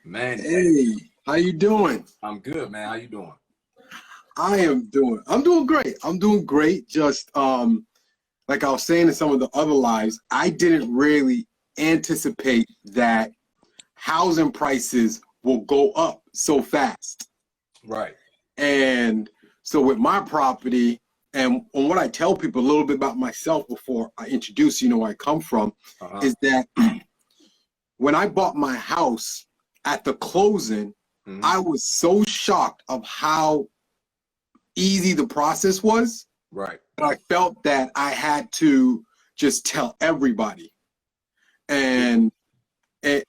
Man, Hey, how you doing? I'm good, man. How you doing? I'm doing great. I'm doing great. Just like I was saying in some of the other lives, I didn't really anticipate that housing prices will go up so fast. Right. And so with my property and what I tell people a little bit about myself before I introduce, where I come from, Uh-huh. is that when I bought my house at the closing, Hmm. I was so shocked of how easy the process was Right. that I felt that I had to just tell everybody. Yeah. And it,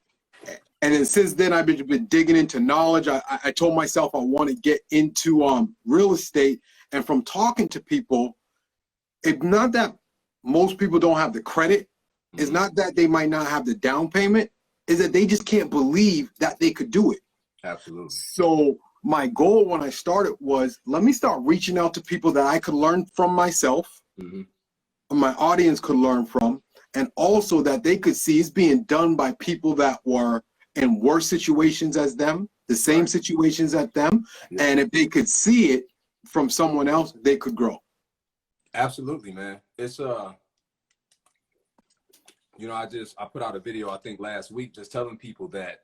and then since then I've been digging into knowledge. I told myself I want to get into real estate, and from talking to people, it's not that most people don't have the credit. It's Hmm. not that they might not have the down payment. Is that they just can't believe that they could do it. Absolutely. So my goal when I started was, let me start reaching out to people that I could learn from myself, Hmm. my audience could learn from, and also that they could see it's being done by people that were in worse situations as them, the same Right. situations as them. Yeah. And if they could see it from someone else, they could grow. Absolutely, man. It's I put out a video I think last week just telling people that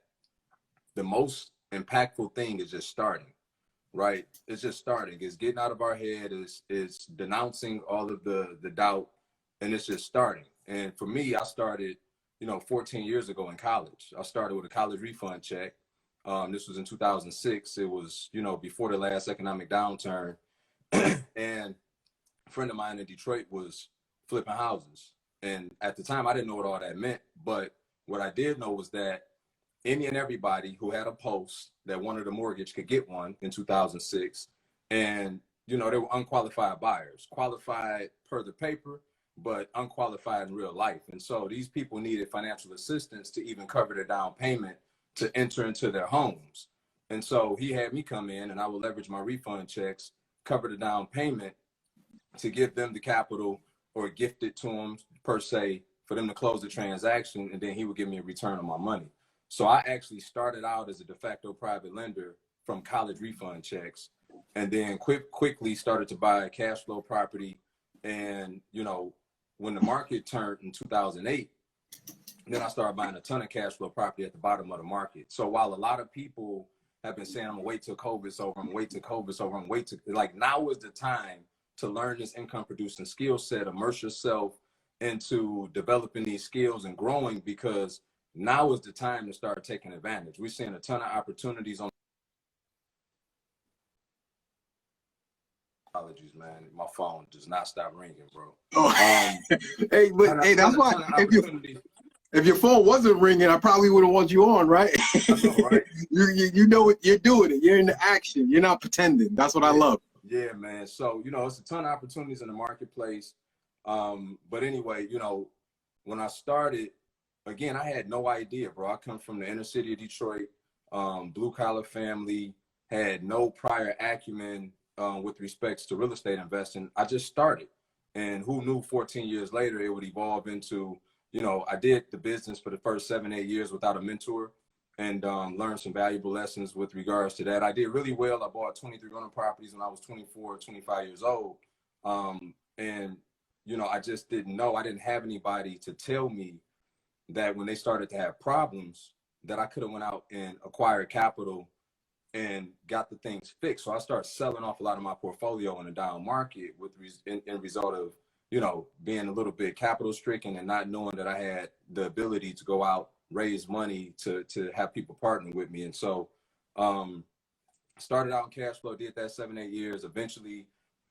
the most impactful thing is just starting. Right. It's just starting. It's getting out of our head. Is denouncing all of the doubt, and it's just starting. And for me, I started, 14 years ago in college. I started with a college refund check. This was in 2006. It was, before the last economic downturn. And a friend of mine in Detroit was flipping houses. And at the time, I didn't know what all that meant. But what I did know was that any and everybody who had a post that wanted a mortgage could get one in 2006. And, they were unqualified buyers, qualified per the paper, but unqualified in real life. And so these people needed financial assistance to even cover their down payment to enter into their homes. And so he had me come in and I would leverage my refund checks, cover the down payment to give them the capital or gift it to them per se for them to close the transaction, and then he would give me a return on my money. So I actually started out as a de facto private lender from college refund checks, and then quickly started to buy cash flow property. And when the market turned in 2008, then I started buying a ton of cash flow property at the bottom of the market. So while a lot of people have been saying, I'm gonna wait till COVID's over, I'm gonna wait till COVID's over, I'm gonna wait till, like, now is the time to learn this income producing skill set, immerse yourself into developing these skills and growing, because now is the time to start taking advantage. We're seeing a ton of opportunities on. Apologies, man. My phone does not stop ringing, bro. Oh, Um, hey, but hey, that's why ton of opportunities. if your phone wasn't ringing, I probably would have want you on, right? I know, right? You know what you're doing it. You're in the action. You're not pretending. That's what I Yeah, love. yeah, man. So, it's a ton of opportunities in the marketplace. But anyway, when I started, again, I had no idea, bro. I come from the inner city of Detroit, blue collar family, had no prior acumen with respects to real estate investing. I just started. And who knew 14 years later it would evolve into, I did the business for the first 7, 8 years without a mentor, and learned some valuable lessons with regards to that. I did really well. I bought 23 rental properties when I was 24, 25 years old. And, I just didn't know. I didn't have anybody to tell me that when they started to have problems, that I could have went out and acquired capital and got the things fixed. So I started selling off a lot of my portfolio in a down market with in result of, being a little bit capital stricken and not knowing that I had the ability to go out, raise money to have people partner with me. And so started out in cash flow, did that 7, 8 years, eventually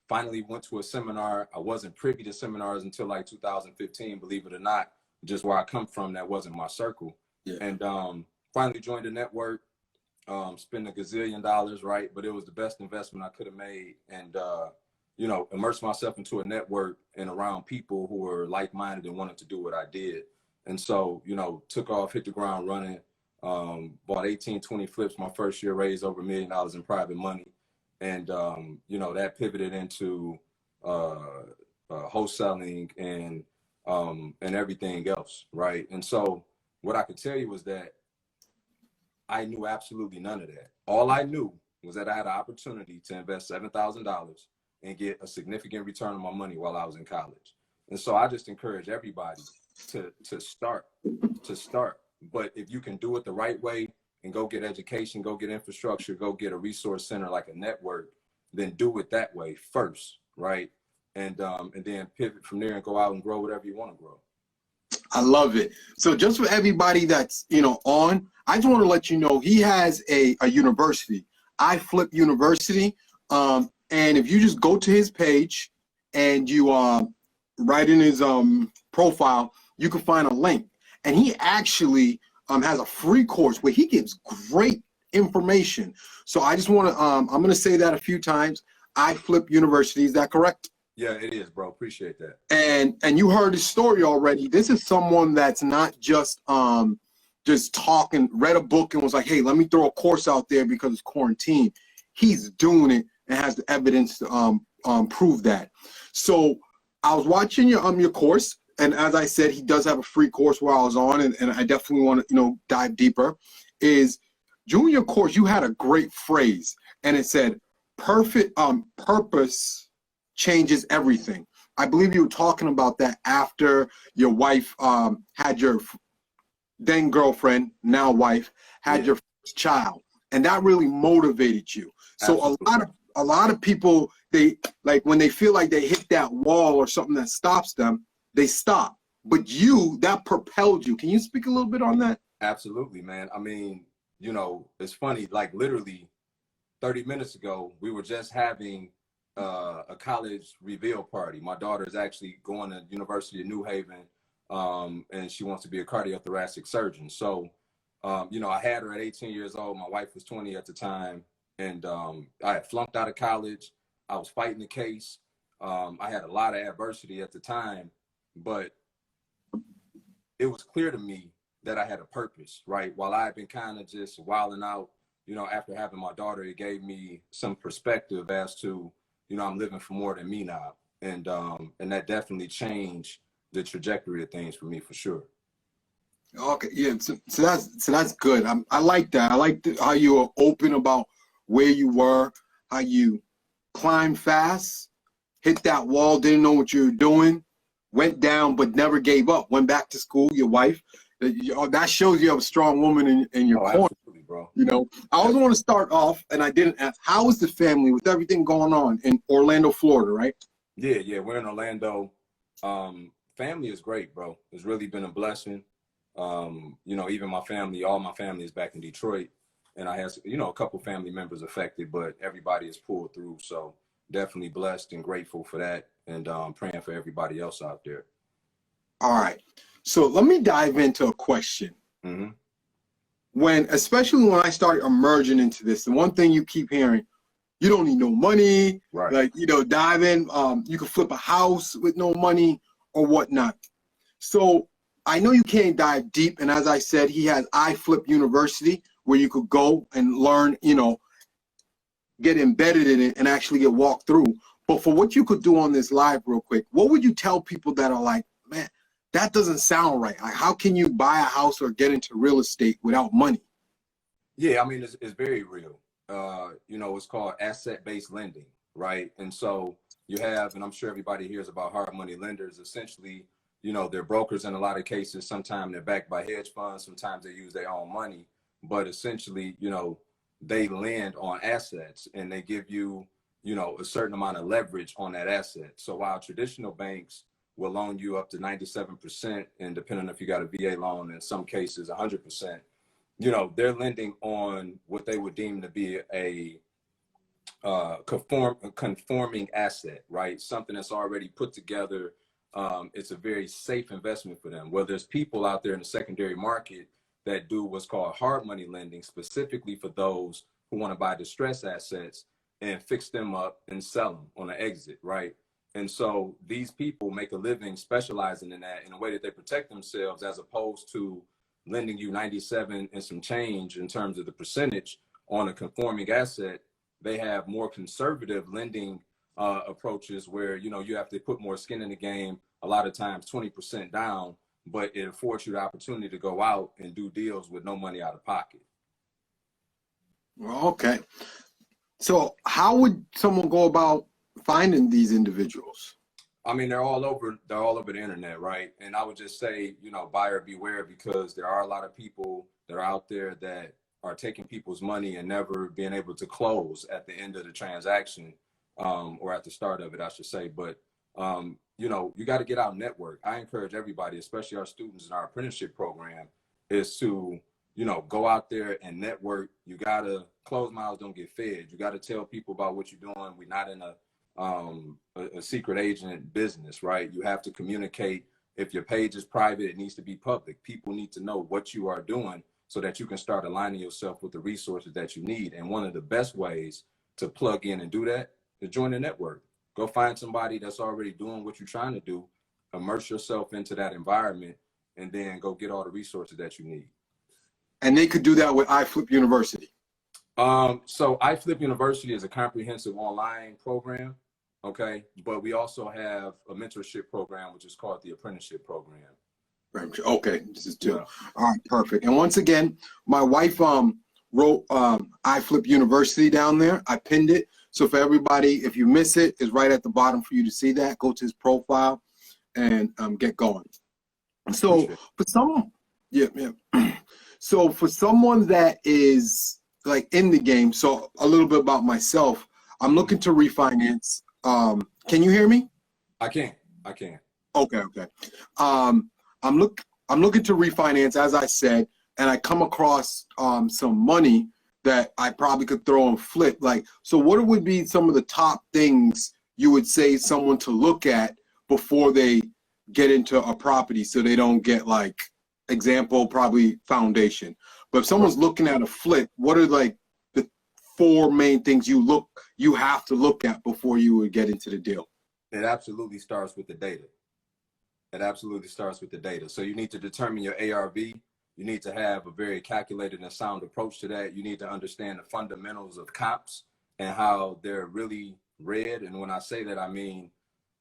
finally went to a seminar. I wasn't privy to seminars until like 2015, believe it or not. Just where I come from, that wasn't my circle. Yeah. And finally joined a network, spent $1 gazillion, right? But it was the best investment I could have made. And, immersed myself into a network and around people who were like-minded and wanted to do what I did. And so, took off, hit the ground running, bought 18, 20 flips my first year, raised over $1 million in private money. And, that pivoted into wholesaling and everything else, right? And so what I could tell you was that I knew absolutely none of that. All I knew was that I had an opportunity to invest $7,000 and get a significant return on my money while I was in college. And so I just encourage everybody to start. But if you can do it the right way and go get education, go get infrastructure, go get a resource center like a network, then do it that way first, right? And then pivot from there and go out and grow whatever you want to grow. I love it. So just for everybody that's, on, I just want to let you know he has a university, iFlip University. And if you just go to his page and you write in his profile, you can find a link. And he actually has a free course where he gives great information. So I just want to, I'm going to say that a few times. iFlip University, is that correct? Yeah, it is, bro. Appreciate that. And you heard his story already. This is someone that's not just talking, read a book and was like, hey, let me throw a course out there because it's quarantine. He's doing it and has the evidence to prove that. So I was watching your course, and as I said, he does have a free course while I was on, and I definitely want to dive deeper. Is during your course you had a great phrase, and it said, "Perfect purpose changes everything." I believe you were talking about that after your wife had your then girlfriend, now wife, had your first child, and that really motivated you. So Absolutely. a lot of people, they like when they feel like they hit that wall or something that stops them, they stop. But you, that propelled you. Can you speak a little bit on that? Absolutely, man. I mean, it's funny, like literally 30 minutes ago, we were just having a college reveal party. My daughter is actually going to University of New Haven, and she wants to be a cardiothoracic surgeon. So, I had her at 18 years old. My wife was 20 at the time, and I had flunked out of college. I was fighting the case. I had a lot of adversity at the time, but it was clear to me that I had a purpose, right? While I had been kind of just wilding out, after having my daughter, it gave me some perspective as to, I'm living for more than me now. And that definitely changed the trajectory of things for me, for sure. Okay, yeah. So that's good. I like that. I like how you were open about where you were, how you climbed fast, hit that wall, didn't know what you were doing, went down but never gave up. Went back to school. Your wife. That shows you have a strong woman in your corner. Absolutely, bro. I always want to start off, and I didn't ask, how is the family with everything going on in Orlando, Florida, right? Yeah, we're in Orlando. Family is great, bro. It's really been a blessing. Even my family, all my family is back in Detroit, and I have, a couple family members affected, but everybody is pulled through. So definitely blessed and grateful for that, and praying for everybody else out there. All right. So let me dive into a question. Mm-hmm. Especially when I started emerging into this, the one thing you keep hearing, you don't need no money, right? Like, dive in, you can flip a house with no money or whatnot. So I know you can't dive deep. And as I said, he has iFlip University where you could go and learn, get embedded in it and actually get walked through. But for what you could do on this live real quick, what would you tell people that are like, man, that doesn't sound right? Like, how can you buy a house or get into real estate without money? Yeah, I mean, it's very real. It's called asset-based lending, right? And so you have, and I'm sure everybody hears about hard money lenders. Essentially, they're brokers in a lot of cases. Sometimes they're backed by hedge funds. Sometimes they use their own money. But essentially, they lend on assets and they give you, a certain amount of leverage on that asset. So while traditional banks will loan you up to 97%, and depending if you got a VA loan, in some cases 100%, they're lending on what they would deem to be a conforming asset, right? Something that's already put together. It's a very safe investment for them. Well, there's people out there in the secondary market that do what's called hard money lending, specifically for those who want to buy distressed assets and fix them up and sell them on an exit, right? And so these people make a living specializing in that in a way that they protect themselves, as opposed to lending you 97 and some change in terms of the percentage on a conforming asset. They have more conservative lending approaches where, you have to put more skin in the game, a lot of times 20% down, but it affords you the opportunity to go out and do deals with no money out of pocket. Well, okay. So how would someone go about finding these individuals? I mean, they're all over the internet, right? And I would just say, you know, buyer beware, because there are a lot of people that are out there that are taking people's money and never being able to close at the end of the transaction, or at the start of it, I should say. But you know, you got to get out and network. I encourage everybody, especially our students in our apprenticeship program, is to, you know, go out there and network. You got to close mouths don't get fed. You got to tell people about what you're doing. We're not in a secret agent business, right? You have to communicate. If your page is private, it needs to be public. People need to know what you are doing so that you can start aligning yourself with the resources that you need. And one of the best ways to plug in and do that is join the network. Go find somebody that's already doing what you're trying to do, immerse yourself into that environment, and then go get all the resources that you need. And they could do that with iFlip University. So iFlip University is a comprehensive online program, okay? But we also have a mentorship program, which is called the apprenticeship program. Okay, this is two. Yeah. All right, perfect. And once again, my wife wrote iFlip University down there. I pinned it. So for everybody, if you miss it, it's right at the bottom for you to see that. Go to his profile and get going. So for someone, yeah. So for someone that is like in the game, so a little bit about myself, I'm looking to refinance. Can you hear me? I can. Okay. I'm looking to refinance, as I said, and I come across some money that I probably could throw and flip. Like, so what would be some of the top things you would say someone to look at before they get into a property, so they don't get, like, example, probably foundation. But if someone's looking at a flip, what are like the 4 main things you have to look at before you would get into the deal? It absolutely starts with the data. So you need to determine your ARV. You need to have a very calculated and sound approach to that. You need to understand the fundamentals of comps and how they're really read. And when I say that, I mean,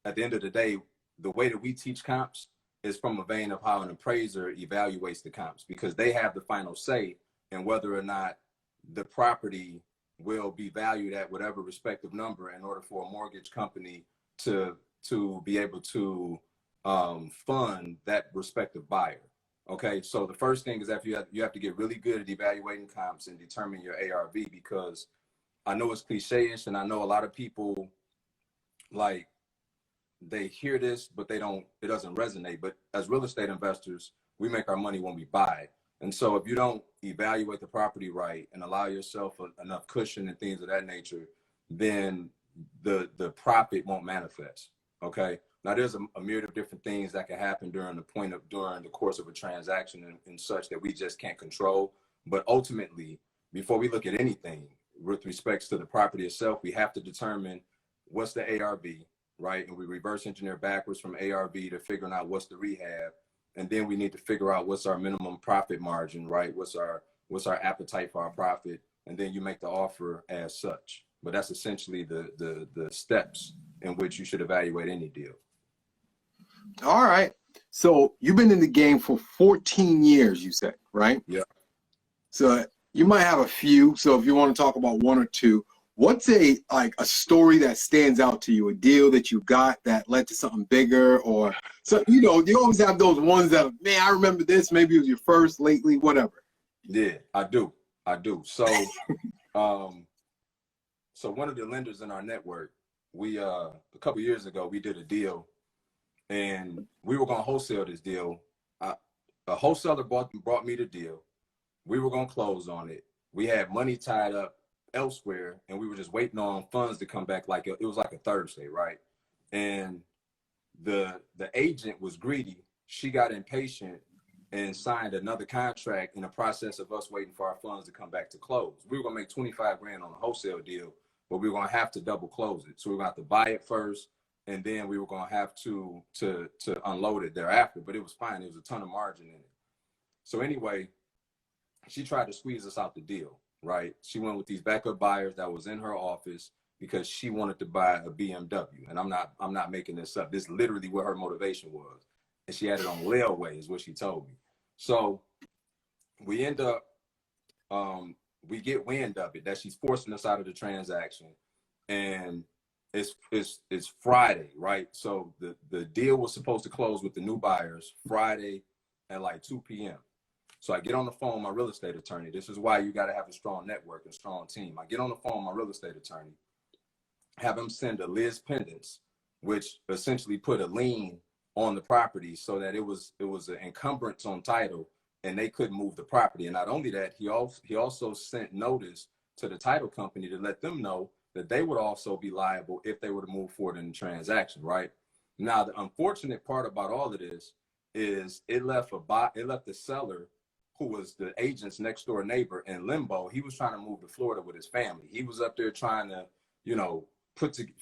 at the end of the day, the way that we teach comps is from a vein of how an appraiser evaluates the comps, because they have the final say in whether or not the property will be valued at whatever respective number in order for a mortgage company to be able to fund that respective buyer. Okay, so the first thing is that you have to get really good at evaluating comps and determine your ARV, because I know it's cliche-ish, and I know a lot of people, like, they hear this, but it doesn't resonate. But as real estate investors, we make our money when we buy. And so if you don't evaluate the property right and allow yourself enough cushion and things of that nature, then the profit won't manifest. Okay. Now there's a myriad of different things that can happen during the course of a transaction and such that we just can't control. But ultimately, before we look at anything with respects to the property itself, we have to determine what's the ARV, right? And we reverse engineer backwards from ARV to figuring out what's the rehab. And then we need to figure out what's our minimum profit margin, right? What's our appetite for our profit? And then you make the offer as such. But that's essentially the steps in which you should evaluate any deal. All right. So you've been in the game for 14 years, you said, right? Yeah. So you might have a few. So if you want to talk about 1 or 2, what's a story that stands out to you, a deal that you got that led to something bigger? Or, so, you know, you always have those ones that, man, I remember this, maybe it was your first lately, whatever. Yeah, I do. So, so one of the lenders in our network, we, a couple years ago, we did a deal, and we were going to wholesale this deal. A wholesaler brought me the deal. We were going to close on it. We had money tied up elsewhere, and we were just waiting on funds to come back. Like it was like a Thursday, right? And the agent was greedy. She got impatient and signed another contract in the process of us waiting for our funds to come back to close. We were gonna make 25 grand on a wholesale deal, but we were gonna have to double close it. So we were gonna have to buy it first, and then we were gonna have to unload it thereafter. But it was fine. There was a ton of margin in it. So anyway, she tried to squeeze us out the deal, right? She went with these backup buyers that was in her office because she wanted to buy a BMW. And I'm not making this up. This is literally what her motivation was. And she had it on layaway, is what she told me. So we end up we get wind of it, that she's forcing us out of the transaction. And it's Friday, right? So the deal was supposed to close with the new buyers Friday at like 2 p.m. So I get on the phone with my real estate attorney. This is why you got to have a strong network and strong team. I get on the phone with my real estate attorney, have him send a Liz Pendants, which essentially put a lien on the property so that it was an encumbrance on title and they couldn't move the property. And not only that, he also sent notice to the title company to let them know that they would also be liable if they were to move forward in the transaction, right? Now, the unfortunate part about all of this is it left the seller, who was the agent's next door neighbor, in limbo. He was trying to move to Florida with his family. He was up there trying to,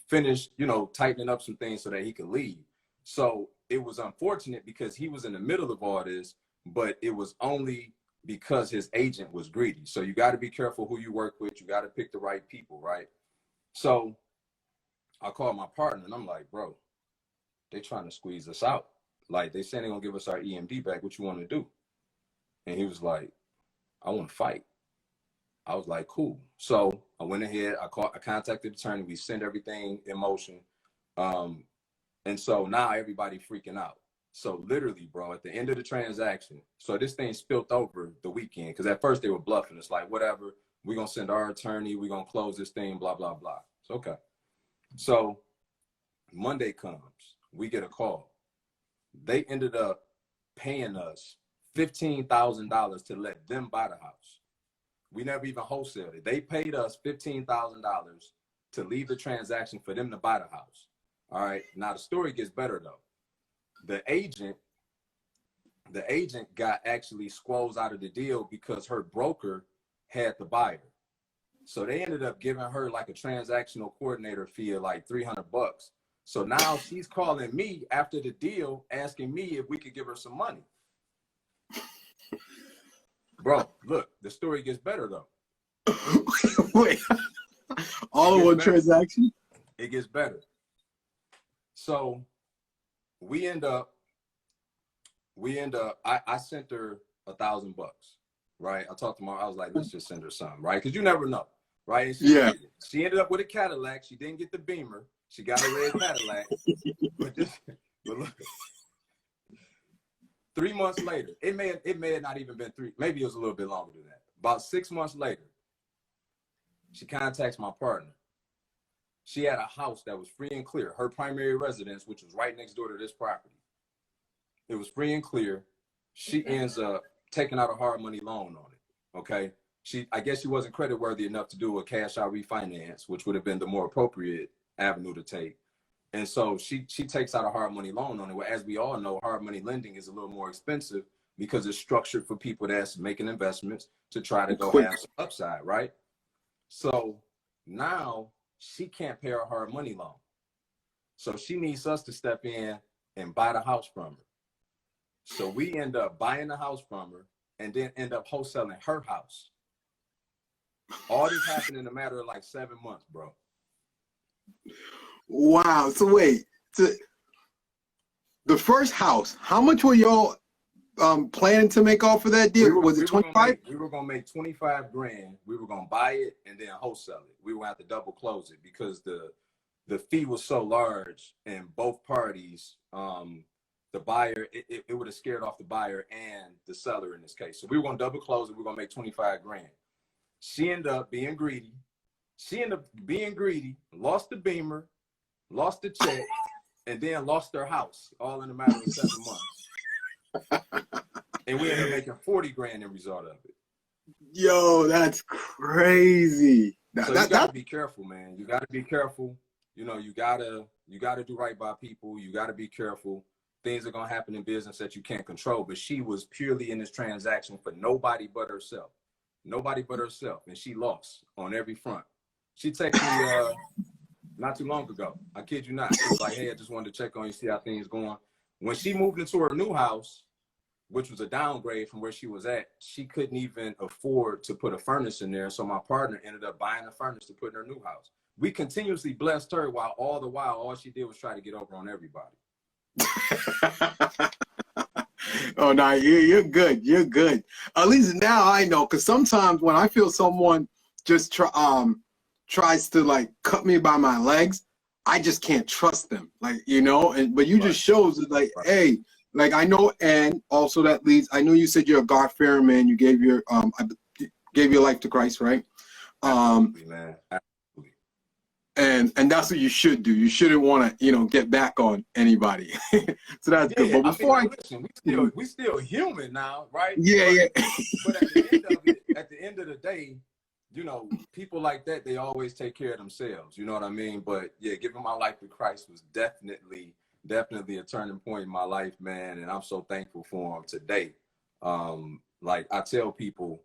finish, tightening up some things so that he could leave. So it was unfortunate because he was in the middle of all this, but it was only because his agent was greedy. So you got to be careful who you work with. You got to pick the right people, right? So I called my partner and I'm like, bro, they trying to squeeze us out. Like, they saying they're gonna give us our EMD back. What you want to do? And he was like, I want to fight. I was like, cool. So I went ahead, I contacted the attorney, we sent everything in motion. And so now everybody freaking out. So literally, bro, at the end of the transaction, so this thing spilled over the weekend, because at first they were bluffing. It's like, whatever, we're going to send our attorney, we're going to close this thing, blah, blah, blah. It's okay. So Monday comes, we get a call. They ended up paying us $15,000 to let them buy the house. We never even wholesaled it. They paid us $15,000 to leave the transaction for them to buy the house. All right. Now the story gets better though. The agent got actually squoze out of the deal because her broker had the buyer. So they ended up giving her like a transactional coordinator fee of like $300. So now she's calling me after the deal, asking me if we could give her some money. Bro, look, the story gets better though. Wait, all in one transaction? It gets better. So we end up, I sent her $1,000, right? I talked to her, I was like, let's just send her something, right? Because you never know, right? She ended up with a Cadillac. She didn't get the Beamer. She got a red Cadillac. But look, 3 months later, it may have not even been three, maybe it was a little bit longer than that. About 6 months later, she contacts my partner. She had a house that was free and clear, her primary residence, which was right next door to this property. It was free and clear. She ends up taking out a hard money loan on it, okay? I guess she wasn't credit worthy enough to do a cash out refinance, which would have been the more appropriate avenue to take. And so she takes out a hard money loan on it. Well, as we all know, hard money lending is a little more expensive because it's structured for people that's making investments to try to go have some upside, right? So now she can't pay her hard money loan. So she needs us to step in and buy the house from her. So we end up buying the house from her and then end up wholesaling her house. All this happened in a matter of like 7 months, bro. Wow. So wait, the first house, how much were y'all planning to make off of that deal? Was it 25? We were gonna make 25 grand. We were gonna buy it and then wholesale it. We were gonna have to double close it because the fee was so large and both parties, the buyer, it would have scared off the buyer and the seller in this case. So we were gonna double close it. We were gonna make 25 grand. She ended up being greedy. Lost the Beamer, lost the check, and then lost her house, all in a matter of 7 months. And we ended up making 40 grand in result of it. Yo, that's crazy. So you gotta be careful, man. You gotta be careful. You gotta do right by people. You gotta be careful. Things are gonna happen in business that you can't control. But she was purely in this transaction for nobody but herself. Nobody but herself. And she lost on every front. She texted me not too long ago. I kid you not. She was like, hey, I just wanted to check on you, see how things going. When she moved into her new house, which was a downgrade from where she was at, she couldn't even afford to put a furnace in there. So my partner ended up buying a furnace to put in her new house. We continuously blessed her while all she did was try to get over on everybody. Oh no, you're good. You're good. At least now I know, because sometimes when I feel someone just tries to like cut me by my legs, I just can't trust them. Like, you know, and but you Right. just shows that like, Right. hey, like I know, and also that leads. I know you said you're a God-fearing man. You gave your gave your life to Christ, right? Absolutely, man. Absolutely. And that's what you should do. You shouldn't want to, you know, get back on anybody. So that's good. Yeah, But I mean, before I, listen, we still human now, right? yeah, But yeah. but at the end of it, at the end of the day, you know, people like that, they always take care of themselves. You know what I mean? But yeah, giving my life to Christ was definitely a turning point in my life, man. And I'm so thankful for him today. Like I tell people,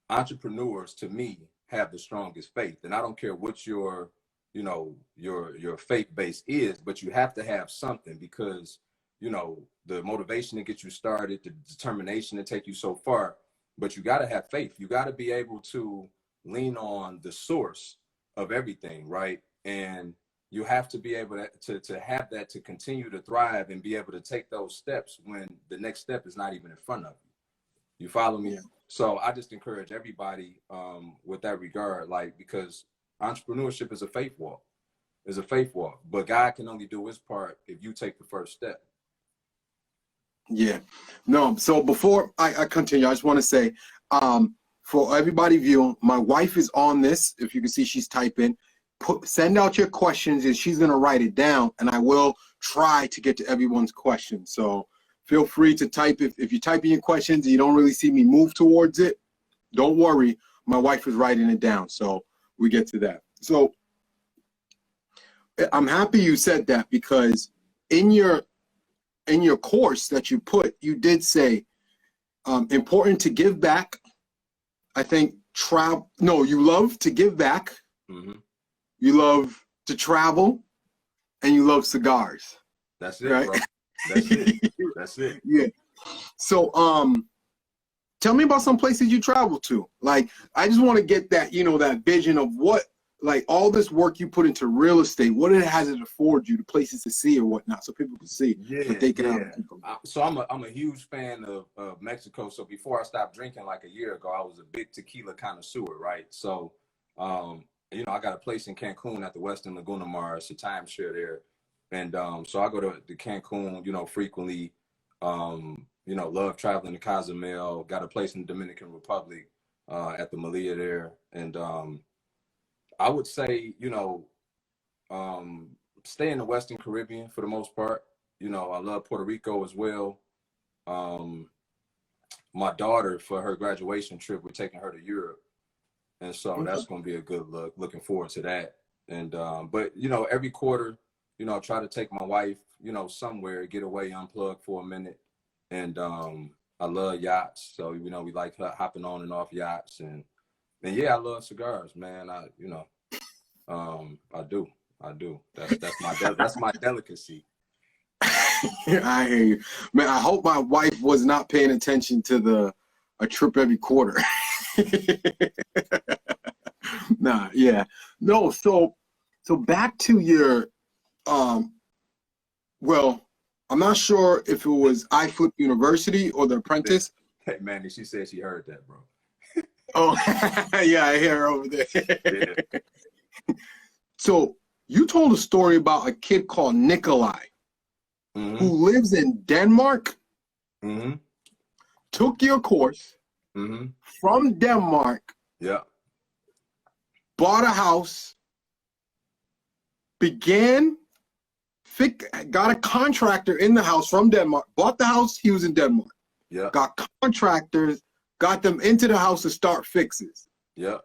entrepreneurs to me have the strongest faith, and I don't care what your, you know, your faith base is, but you have to have something, because you know the motivation to get you started, the determination to take you so far, but you got to have faith. You got to be able to lean on the source of everything, right? And you have to be able to have that to continue to thrive and be able to take those steps when the next step is not even in front of you. You follow me? Yeah. So I just encourage everybody with that regard, like, because entrepreneurship is a faith walk. It's a faith walk, but God can only do his part if you take the first step. Yeah. No, so before I continue, I just want to say, for everybody viewing, my wife is on this. If you can see, she's typing. Send out your questions, and she's going to write it down, and I will try to get to everyone's questions. So feel free to type. If you're typing your questions and you don't really see me move towards it, don't worry. My wife is writing it down, so we get to that. So I'm happy you said that, because in your course that you put, you did say important to give back. I think you love to give back. Mm-hmm. You love to travel, and you love cigars. That's it, right? bro. That's it. That's it. Yeah. So tell me about some places you travel to. Like, I just want to get that, you know, that vision of what, like, all this work you put into real estate, what it has it afford you, the places to see or whatnot, so people can see. Yeah, but they can yeah. So I'm a huge fan of Mexico. So before I stopped drinking like a year ago, I was a big tequila connoisseur, right? So you know, I got a place in Cancun at the Western Laguna Mar. It's a timeshare there. And so I go to Cancun, you know, frequently. You know, love traveling to Cozumel. Got a place in the Dominican Republic at the Malia there. And I would say, you know, stay in the Western Caribbean for the most part. You know, I love Puerto Rico as well. My daughter, for her graduation trip, we're taking her to Europe. And so that's going to be a good look. Looking forward to that. And but you know, every quarter, you know, I try to take my wife, you know, somewhere, get away, unplug for a minute. And I love yachts, so you know, we like hopping on and off yachts. And yeah, I love cigars, man. I do. That's my delicacy. I hear you, man. I hope my wife was not paying attention to a trip every quarter. Nah, yeah, no. So back to your well, I'm not sure if it was iFlip University or The Apprentice. Hey, Manny, she said she heard that, bro. Oh, yeah, I hear her over there. Yeah. So you told a story about a kid called Nikolai, Mm-hmm. who lives in Denmark, Mm-hmm. took your course Mm-hmm. from Denmark, Yeah. bought a house, got a contractor in the house from Denmark, bought the house, he was in Denmark. Yeah. Got contractors, got them into the house to start fixes. Yeah.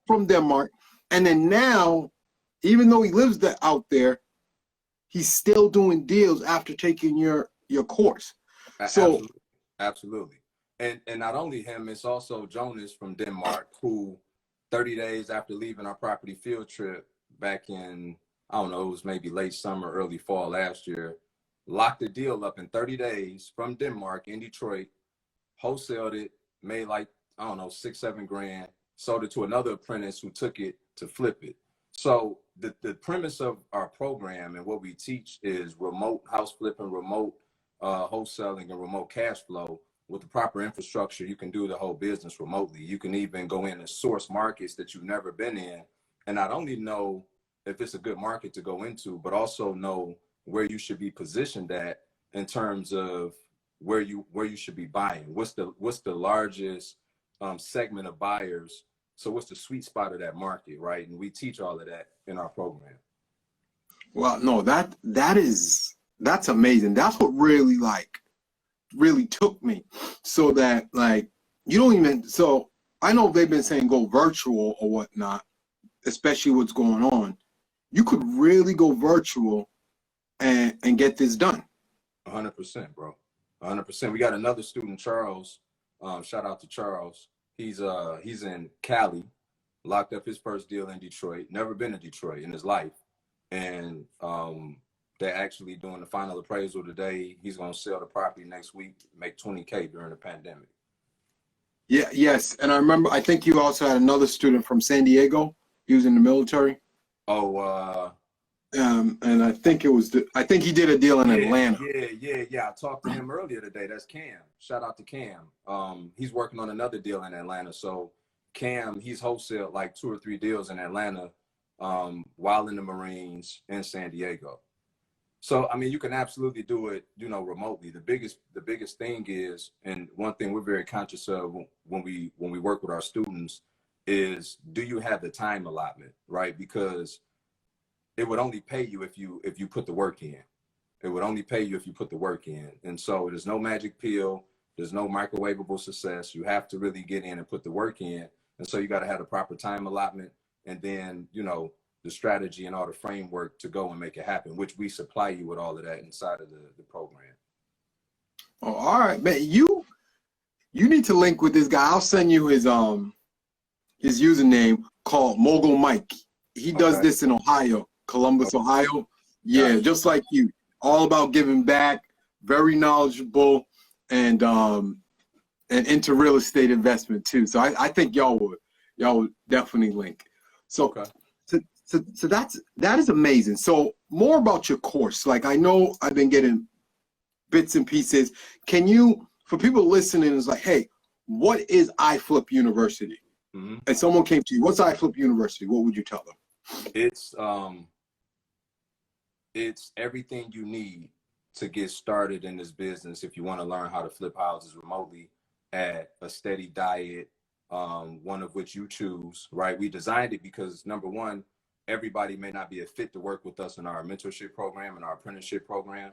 From Denmark. And then now, even though he lives out there, he's still doing deals after taking your course. So absolutely. And not only him, it's also Jonas from Denmark, who 30 days after leaving our property field trip back in, I don't know, it was maybe late summer, early fall last year, locked the deal up in 30 days from Denmark in Detroit, wholesaled it, made like, I don't know, 6-7 grand, sold it to another apprentice who took it to flip it. So the premise of our program and what we teach is remote house flipping, remote wholesaling and remote cash flow. With the proper infrastructure, you can do the whole business remotely. You can even go in and source markets that you've never been in, and not only know if it's a good market to go into, but also know where you should be positioned at in terms of where you should be buying. What's the largest segment of buyers? So what's the sweet spot of that market, right? And we teach all of that in our program. Well, no, that's amazing. That's what really took me. So that like you don't even, so I know they've been saying go virtual or whatnot, especially what's going on. You could really go virtual and get this done. 100%, bro. 100%. We got another student, Charles. Shout out to Charles. He's in Cali, locked up his first deal in Detroit. Never been to Detroit in his life, and they're actually doing the final appraisal today. He's gonna sell the property next week, make $20K during the pandemic. Yeah, yes, and I remember. I think you also had another student from San Diego. He was in the military. Oh, and I think I think he did a deal in Atlanta. Yeah. I talked to him earlier today. That's Cam. Shout out to Cam. He's working on another deal in Atlanta. So Cam, he's wholesaled like 2 or 3 deals in Atlanta while in the Marines in San Diego. So I mean, you can absolutely do it, remotely. The biggest thing is, and one thing we're very conscious of when we work with our students is, do you have the time allotment, right? Because it would only pay you if you put the work in. It would only pay you if you put the work in. And so there's no magic pill. There's no microwavable success. You have to really get in and put the work in. And so you got to have the proper time allotment, and then, the strategy and all the framework to go and make it happen, which we supply you with all of that inside of the program. Oh, all right, man. You need to link with this guy. I'll send you his username called Mogul Mike. He does this in Ohio, Columbus, Ohio. Yeah, just like you. All about giving back, very knowledgeable, and into real estate investment too. So I think y'all would definitely link. So so that is amazing. So more about your course. Like, I know I've been getting bits and pieces. Can you, for people listening, is like, hey, what is iFlip University? Mm-hmm. And someone came to you, what's iFlip University? What would you tell them? It's everything you need to get started in this business if you want to learn how to flip houses remotely at a steady diet, one of which you choose, right? We designed it because, number one, everybody may not be a fit to work with us in our mentorship program and our apprenticeship program,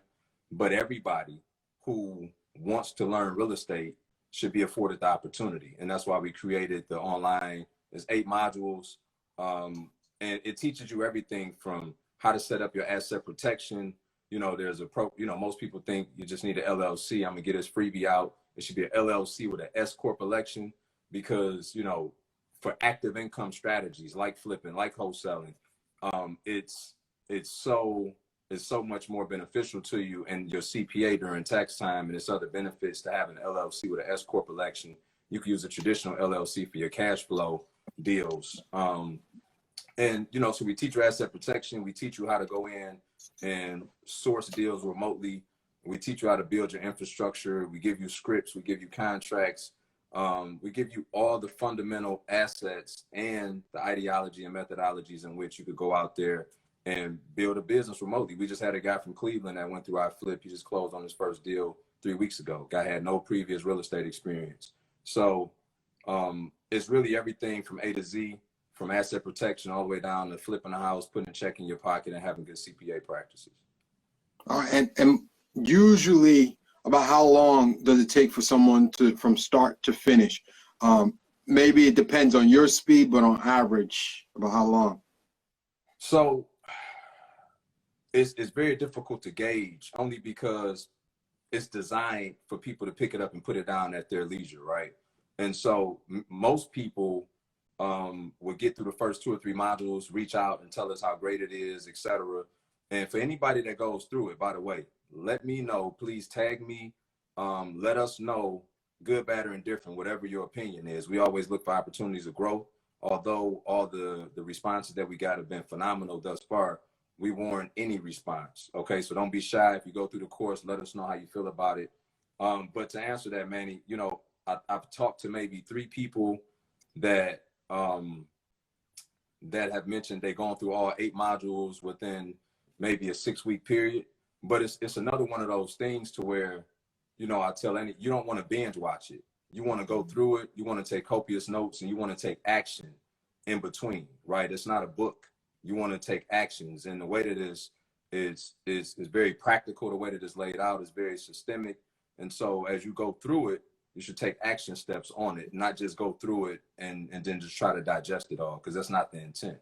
but everybody who wants to learn real estate should be afforded the opportunity. And that's why we created the online. There's 8 modules, and it teaches you everything from how to set up your asset protection. There's most people think you just need an LLC. I'm gonna get this freebie out. It should be an LLC with an S corp election, because, for active income strategies like flipping, like wholesaling, it's so much more beneficial to you and your CPA during tax time, and it's other benefits to have an LLC with an S corp election. You can use a traditional LLC for your cash flow deals. And, so we teach you asset protection. We teach you how to go in and source deals remotely. We teach you how to build your infrastructure. We give you scripts. We give you contracts. We give you all the fundamental assets and the ideology and methodologies in which you could go out there and build a business remotely. We just had a guy from Cleveland that went through iFlip. He just closed on his first deal 3 weeks ago. Guy had no previous real estate experience. So it's really everything from A to Z, from asset protection all the way down to flipping a house, putting a check in your pocket, and having good CPA practices. All right, and usually, about how long does it take for someone from start to finish? Maybe it depends on your speed, but on average, about how long? So it's very difficult to gauge, only because it's designed for people to pick it up and put it down at their leisure, right? And so most people will get through the first 2 or 3 modules, reach out and tell us how great it is, etc. And for anybody that goes through it, by the way, let me know. Please tag me. Let us know, good, bad, or indifferent, whatever your opinion is. We always look for opportunities of growth. Although all the responses that we got have been phenomenal thus far, we warrant any response. Okay, so don't be shy. If you go through the course, let us know how you feel about it. But to answer that, Manny, you know, I've talked to maybe 3 people that that have mentioned they've gone through all 8 modules within maybe a 6-week period. But it's another one of those things to where, you know, I tell any, you don't want to binge watch it. You want to go through it. You want to take copious notes, and you want to take action in between, right? It's not a book. You want to take actions, and the way that is very practical. The way that it's laid out is very systemic. And so as you go through it, you should take action steps on it, not just go through it and then just try to digest it all, because that's not the intent.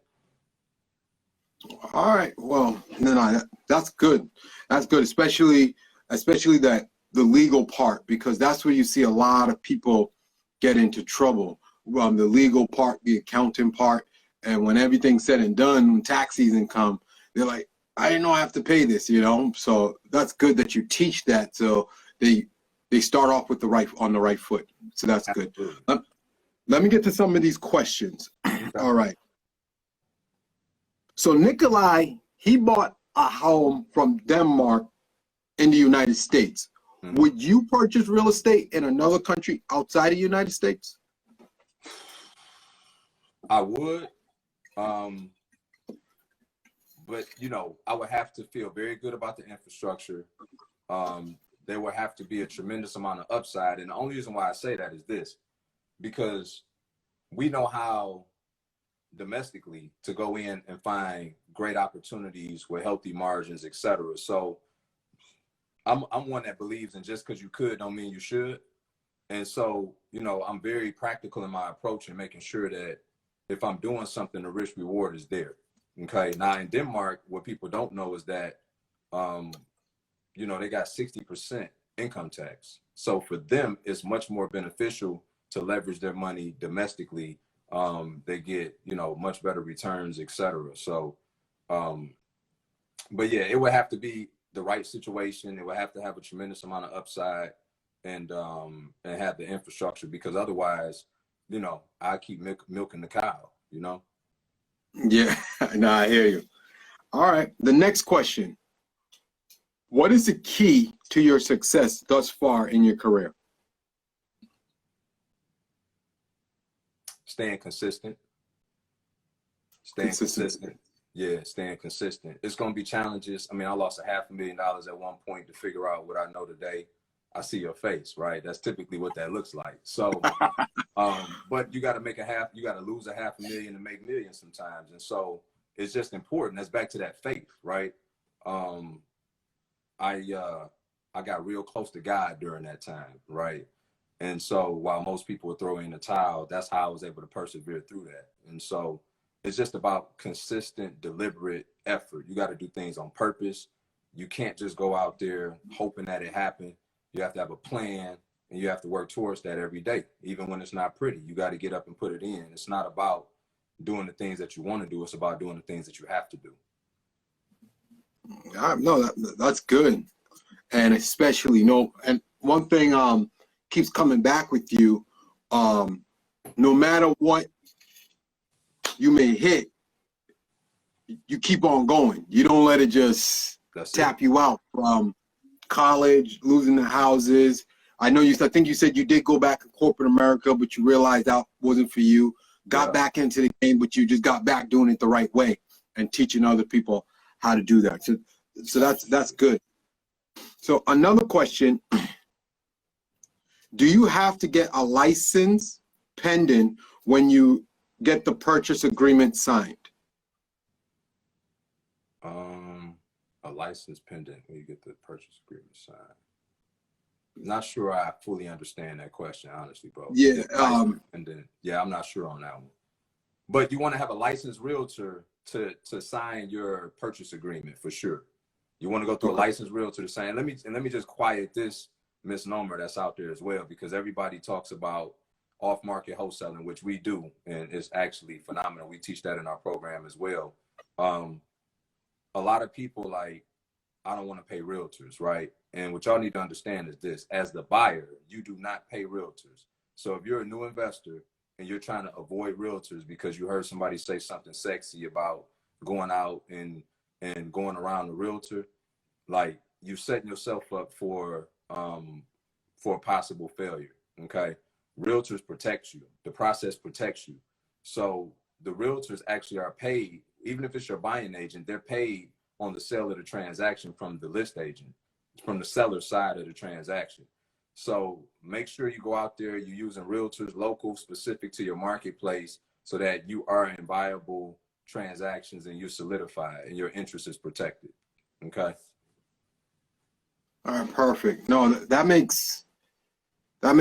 All right. Well, no, that's good. That's good, especially that the legal part, because that's where you see a lot of people get into trouble. The legal part, the accounting part, and when everything's said and done, when tax season come, they're like, I didn't know I have to pay this, you know. So that's good that you teach that, so they start off with on the right foot. So that's good. Let me get to some of these questions. Okay. All right. So Nikolai, he bought a home from Denmark in the United States. Mm-hmm. Would you purchase real estate in another country outside of the United States? I would. But, you know, I would have to feel very good about the infrastructure. There would have to be a tremendous amount of upside. And the only reason why I say that is this, because we know how domestically to go in and find great opportunities with healthy margins, etc. So I'm one that believes in just because you could don't mean you should. And so, you know, I'm very practical in my approach and making sure that if I'm doing something, the risk reward is there. Okay. Now in Denmark, what people don't know is that, you know, they got 60% income tax. So for them, it's much more beneficial to leverage their money domestically. They get, you know, much better returns, etc. So, but yeah, it would have to be the right situation. It would have to have a tremendous amount of upside and have the infrastructure, because otherwise, you know, I keep milking the cow, you know? Yeah, no, I hear you. All right. The next question. What is the key to your success thus far in your career? Staying consistent. Staying consistent. Yeah, staying consistent. It's going to be challenges. I mean, I lost $500,000 at one point to figure out what I know today. I see your face, right? That's typically what that looks like. So, but you got to you got to lose $500,000 to make millions sometimes. And so it's just important. That's back to that faith, right? I got real close to God during that time, right? And so while most people would throw in the towel, that's how I was able to persevere through that. And so it's just about consistent, deliberate effort. You got to do things on purpose. You can't just go out there hoping that it happened. You have to have a plan, and you have to work towards that every day, even when it's not pretty. You got to get up and put it in. It's not about doing the things that you want to do. It's about doing the things that you have to do. No, that's good. And especially, and one thing keeps coming back with you, no matter what you may hit, you keep on going. You don't let it just tap you out from college, losing the houses. I think you said you did go back to corporate America, but you realized that wasn't for you. Got back into the game, but you just got back doing it the right way and teaching other people how to do that. So that's good. So another question, do you have to get a license pending when you get the purchase agreement signed? A license pending when you get the purchase agreement signed. Not sure I fully understand that question, honestly, bro. Yeah. Yeah, I'm not sure on that one. But you want to have a licensed realtor to sign your purchase agreement for sure. You want to go through a licensed realtor to sign. Let me just quiet this misnomer that's out there as well, because everybody talks about off-market wholesaling, which we do, and it's actually phenomenal. We teach that in our program as well. A lot of people like, I don't want to pay realtors, right? And what y'all need to understand is this: as the buyer, you do not pay realtors. So if you're a new investor and you're trying to avoid realtors because you heard somebody say something sexy about going out and and going around the realtor, like you're setting yourself up for a possible failure. Okay. Realtors protect you. The process protects you. So the realtors actually are paid, even if it's your buying agent, they're paid on the sale of the transaction from the list agent, from the seller side of the transaction. So make sure you go out there, you're using realtors local, specific to your marketplace, so that you are in viable transactions and you're solidified and your interest is protected. Okay. All right, perfect. No, that makes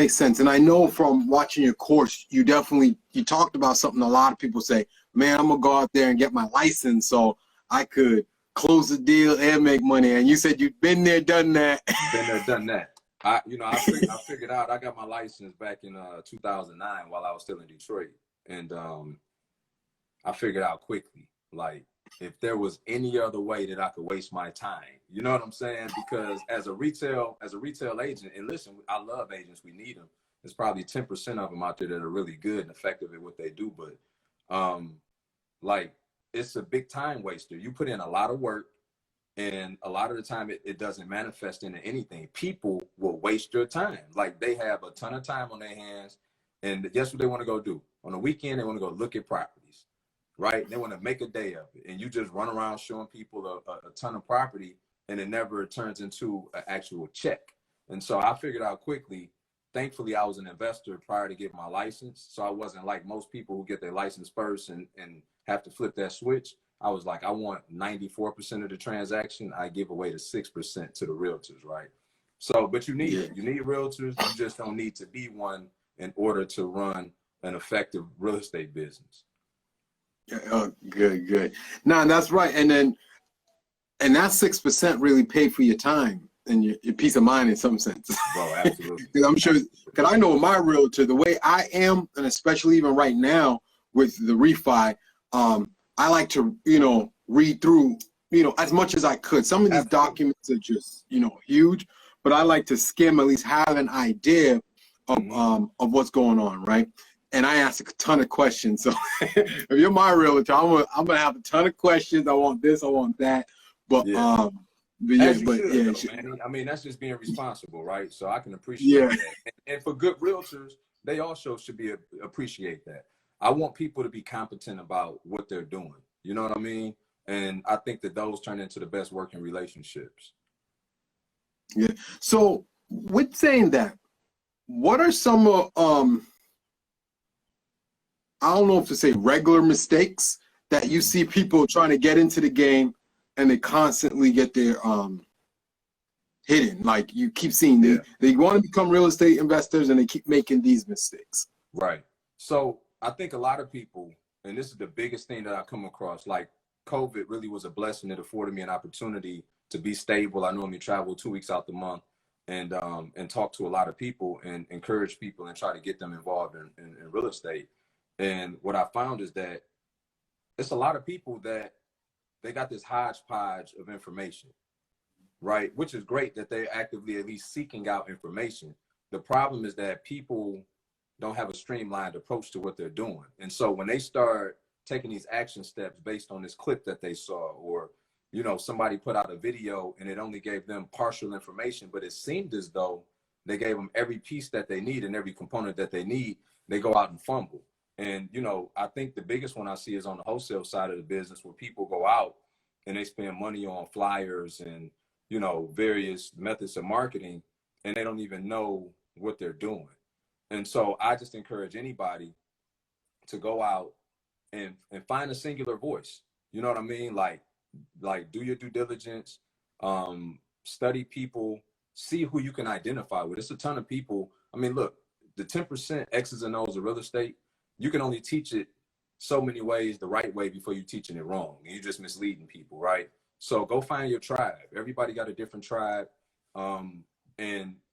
sense. And I know from watching your course, you talked about something a lot of people say, man, I'm gonna go out there and get my license so I could close the deal and make money. And you said you've been there, done that. Been there, done that. I figured out, I got my license back in 2009 while I was still in Detroit. And I figured out quickly, like, if there was any other way that I could waste my time, you know what I'm saying? Because as a retail agent, and listen, I love agents, we need them. There's probably 10% of them out there that are really good and effective at what they do, but like, it's a big time waster. You put in a lot of work, and a lot of the time it doesn't manifest into anything. People will waste your time. Like, they have a ton of time on their hands, and guess what they want to go do? On the weekend, they want to go look at properties, right? They want to make a day of it. And you just run around showing people a ton of property, and it never turns into an actual check. And so I figured out quickly, thankfully I was an investor prior to getting my license. So I wasn't like most people who get their license first and have to flip that switch. I was like, I want 94% of the transaction. I give away the 6% to the realtors, right? So, but you need realtors. You just don't need to be one in order to run an effective real estate business. Oh, good. No, that's right. And that 6% really paid for your time and your peace of mind in some sense. Bro, absolutely. Because I'm sure, because I know my realtor, the way I am, and especially even right now with the refi, I like to, read through, as much as I could. Some of these documents are just, huge, but I like to skim, at least have an idea of what's going on, right? And I ask a ton of questions. So if you're my realtor, I'm gonna have a ton of questions. I want this, I want that. But I mean, that's just being responsible, right? So I can appreciate that. And for good realtors, they also should appreciate that. I want people to be competent about what they're doing. You know what I mean? And I think that those turn into the best working relationships. Yeah. So with saying that, what are some I don't know if to say regular mistakes that you see people trying to get into the game and they constantly get their hidden? Like, you keep seeing they want to become real estate investors and they keep making these mistakes. Right. So I think a lot of people, and this is the biggest thing that I come across, like, COVID really was a blessing. It afforded me an opportunity to be stable. I normally travel 2 weeks out the month and talk to a lot of people and encourage people and try to get them involved in real estate. And what I found is that it's a lot of people that they got this hodgepodge of information, right? Which is great that they're actively at least seeking out information. The problem is that people don't have a streamlined approach to what they're doing. And so when they start taking these action steps based on this clip that they saw, or, somebody put out a video and it only gave them partial information, but it seemed as though they gave them every piece that they need and every component that they need, they go out and fumble. And, I think the biggest one I see is on the wholesale side of the business, where people go out and they spend money on flyers and, various methods of marketing, and they don't even know what they're doing. And so I just encourage anybody to go out and find a singular voice. You know what I mean? Like do your due diligence, study people, see who you can identify with. It's a ton of people. I mean, look, the 10% X's and O's of real estate, you can only teach it so many ways the right way before you're teaching it wrong. You're just misleading people, right? So go find your tribe. Everybody got a different tribe, and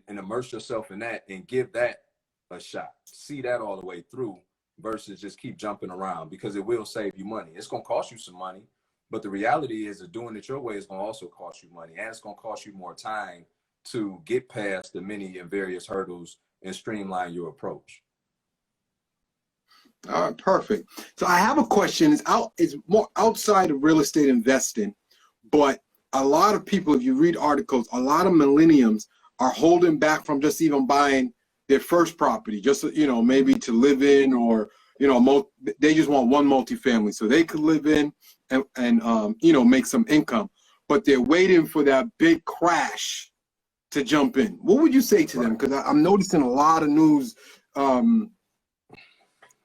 immerse yourself in that and give that a shot. See that all the way through versus just keep jumping around, because it will save you money. It's going to cost you some money, but the reality is that doing it your way is going to also cost you money, and it's going to cost you more time to get past the many and various hurdles and streamline your approach. All right, perfect. So I have a question. It's more outside of real estate investing. But a lot of people, if you read articles, a lot of millennials are holding back from just even buying their first property, just, you know, maybe to live in, or, you know, they just want one multifamily so they could live in and you know, make some income. But they're waiting for that big crash to jump in. What would you say to them? Because I'm noticing a lot of news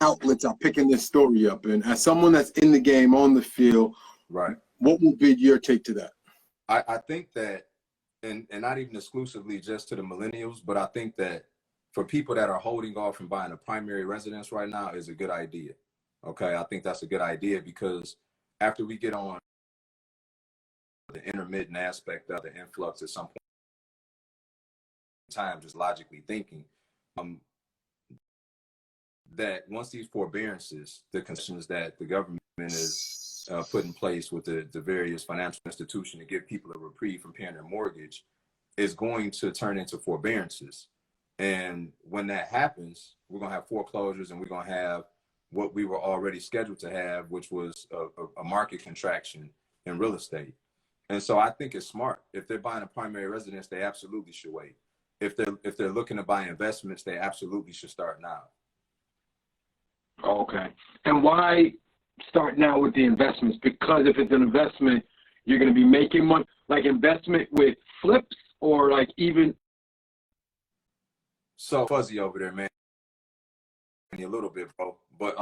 outlets are picking this story up. And as someone that's in the game, on the field, Right. what would be your take to that? I think that, and not even exclusively just to the millennials, but I think that for people that are holding off from buying a primary residence right now is a good idea. Okay, I think that's a good idea, because after we get on the intermittent aspect of the influx at some point in time, just logically thinking, that once these forbearances, the concessions that the government is put in place with the various financial institutions to give people a reprieve from paying their mortgage, is going to turn into forbearances. And when that happens, we're going to have foreclosures, and we're going to have what we were already scheduled to have, which was a market contraction in real estate. And so I think it's smart. If they're buying a primary residence, they absolutely should wait. If they're looking to buy investments, they absolutely should start now. Okay. And why start now with the investments? Because if it's an investment, you're going to be making money, like investment with flips, or like even. So fuzzy over there, man. A little bit, bro. But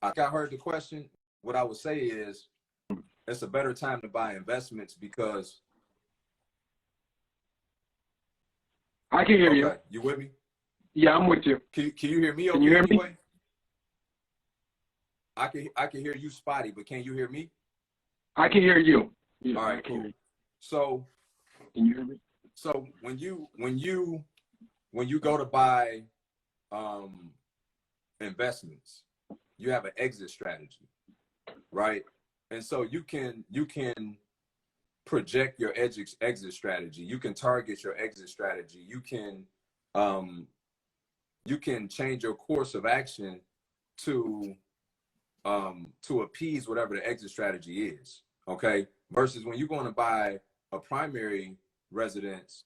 I think I heard the question. What I would say is, it's a better time to buy investments because. I can hear you. You with me? Yeah, I'm with you. Can you hear me? Okay, can you hear anyway? me? I can hear you spotty, but can you hear me? I can hear you. Yeah, all right, cool. So can you hear me? So when you go to buy investments, you have an exit strategy, right? And so you can project your exit strategy. You can target your exit strategy. You can change your course of action to appease whatever the exit strategy is. Okay. Versus when you're going to buy a primary residence,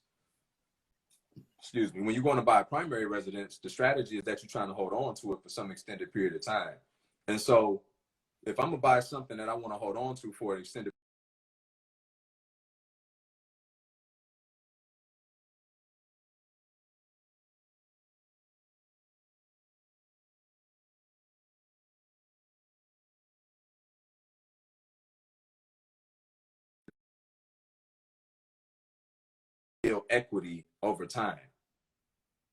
when you're going to buy a primary residence, the strategy is that you're trying to hold on to it for some extended period of time. And so if I'm gonna buy something that I want to hold on to for an extended build equity over time.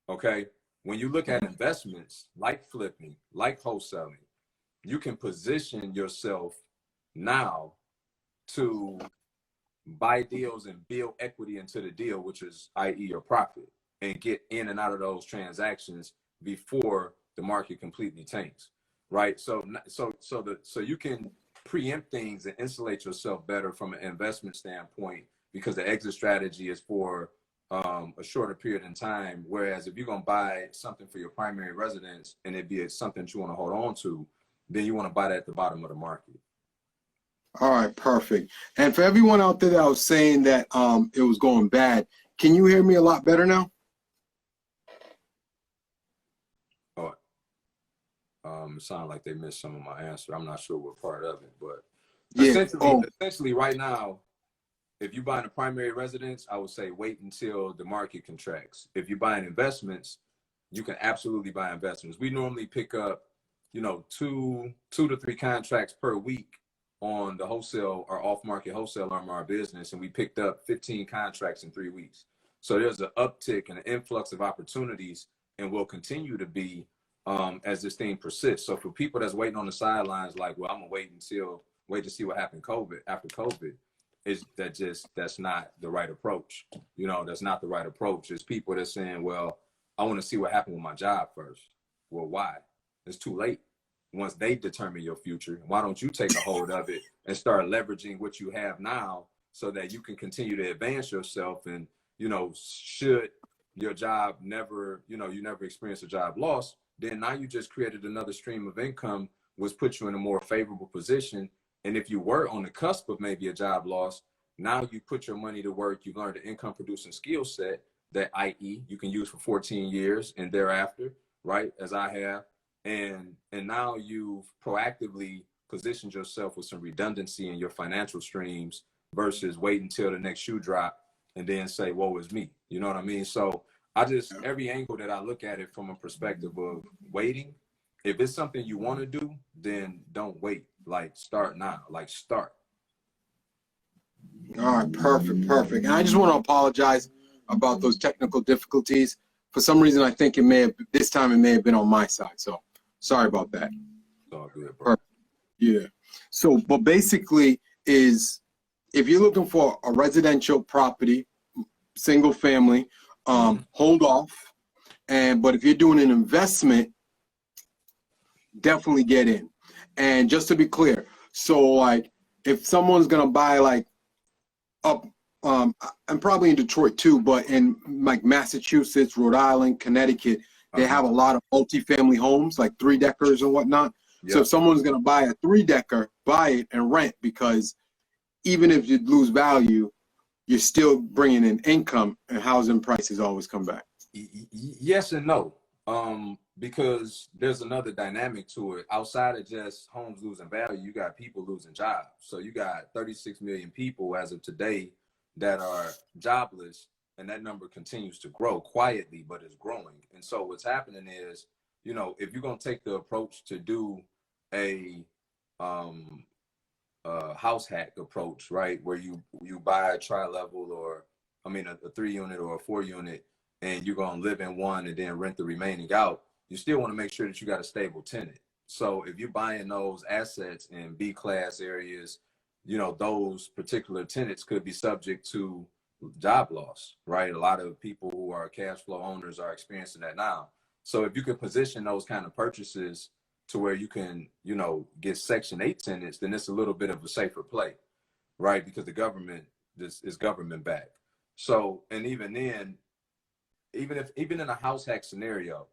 Okay. When you look at investments like flipping, like wholesaling, you can position yourself now to buy deals and build equity into the deal, which is, i.e., your profit, and get in and out of those transactions before the market completely tanks, right? So you can preempt things and insulate yourself better from an investment standpoint, because the exit strategy is for a shorter period in time. Whereas if you're going to buy something for your primary residence and it be something that you want to hold on to, then you want to buy that at the bottom of the market. All right, perfect. And for everyone out there that was saying that it was going bad, can you hear me a lot better now? Oh, it sounded like they missed some of my answer. I'm not sure what part of it, but yeah. Essentially right now, if you're buying a primary residence, I would say wait until the market contracts. If you're buying investments, you can absolutely buy investments. We normally pick up, 2 to 3 contracts per week on the wholesale or off-market wholesale arm of our business, and we picked up 15 contracts in 3 weeks. So there's an uptick and an influx of opportunities, and will continue to be as this thing persists. So for people that's waiting on the sidelines, like, well, I'm gonna wait to see what happened after COVID, that's not the right approach. That's not the right approach. It's people that's saying, well, I want to see what happened with my job first. Well, why? It's too late. Once they determine your future, why don't you take a hold of it and start leveraging what you have now so that you can continue to advance yourself. And, should your job never, you never experience a job loss, then now you just created another stream of income, which puts you in a more favorable position. And if you were on the cusp of maybe a job loss, now you put your money to work, you've learned an income producing skill set that, i.e., you can use for 14 years and thereafter, right, as I have. And now you've proactively positioned yourself with some redundancy in your financial streams versus wait until the next shoe drop and then say, woe is me. You know what I mean? So every angle that I look at it from a perspective of waiting, if it's something you want to do, then don't wait. Like, start now. Like, start. All right, perfect. And I just want to apologize about those technical difficulties. For some reason, I think this time it may have been on my side. So sorry about that. It's all good, bro. Perfect. Yeah. So, but basically if you're looking for a residential property, single family, hold off. But if you're doing an investment, definitely get in. And just to be clear, so like if someone's gonna buy like up, I'm probably in Detroit too, but in like Massachusetts, Rhode Island, Connecticut, they have a lot of multifamily homes, like 3-deckers and whatnot. Yep. So if someone's gonna buy a 3-decker, buy it and rent, because even if you lose value, you're still bringing in income, and housing prices always come back. Yes and no, because there's another dynamic to it. Outside of just homes losing value, you got people losing jobs. So you got 36 million people as of today that are jobless, and that number continues to grow quietly, but it's growing. And so what's happening is, if you're going to take the approach to do a house hack approach, right, where you buy a tri-level, or a 3-unit or a 4-unit, and you're going to live in one and then rent the remaining out, you still want to make sure that you got a stable tenant. So if you're buying those assets in B-class areas, those particular tenants could be subject to job loss, right? A lot of people who are cash flow owners are experiencing that now. So if you can position those kind of purchases to where you can, get Section 8 tenants, then it's a little bit of a safer play, right? Because the government is government backed. So, and even then, even in a house hack scenario,